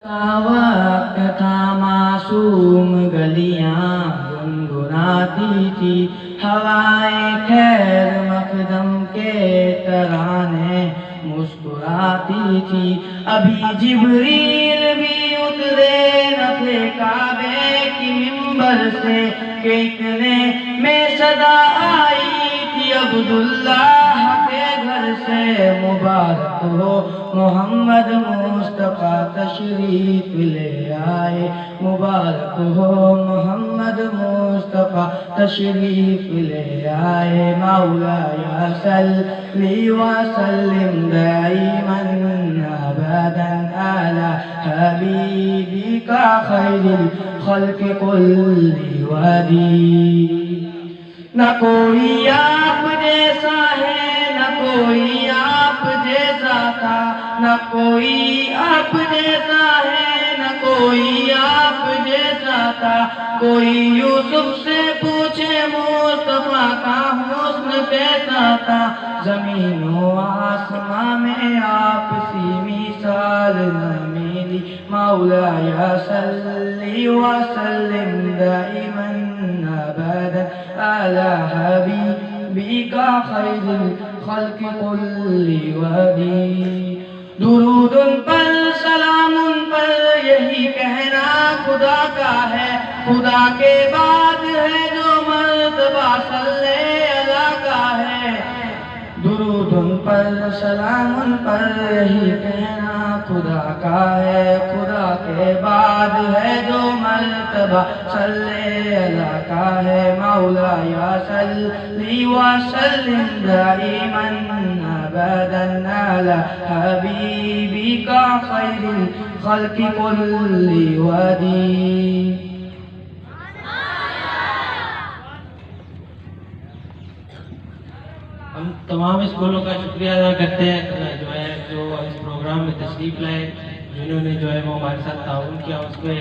وقت تھا معصوم گلیاں گنگناتی تھی ہوائیں خیر مقدم کے ترانے مسکراتی تھی ابھی جبریل بھی اترے نہ تھے کعبے کی منبر سے کہ اتنے میں صدا آئی تھی عبداللہ کے گھر سے مبارک ہو محمد مصطفیٰ تشریف لے آئے مبارک ہو محمد مصطفیٰ تشریف لے آئے مولایا صلی وسلم دائما ابدا علی حبیبک خیر الخلق کل وادی نہ کوئی آپ جیسا ہے نہ کوئی آپ جیسا تھا نہ کوئی آپ جیسا ہے نہ کوئی آپ جیسا تھا کوئی یوسف سے پوچھے مصطفیٰ کا حسن کیسا تھا زمین و آسمان میں آپ سی مثال نہ ملی مولایا صلی وسلم دائما ابدا علی حبیبک خیر الخلق کل وادی درود ان پر سلام ان پر یہی کہنا خدا کا ہے خدا کے بعد ہے جو مرتبہ صلی اللہ کا ہے درود ان پر سلام ان پر یہی کہنا خدا کا ہے خدا کے بعد ہے جو مرتبہ صلی اللہ کا ہے مولایا صلی وسلم دائما ابدا علی حبیبک خیر الخلق کل وادی ہم تمام اسکولوں کا شکریہ ادا کرتے ہیں جو اس پروگرام میں تشریف لائے جنہوں نے جو ہے وہ ہمارے ساتھ تعاون کیا اس پہ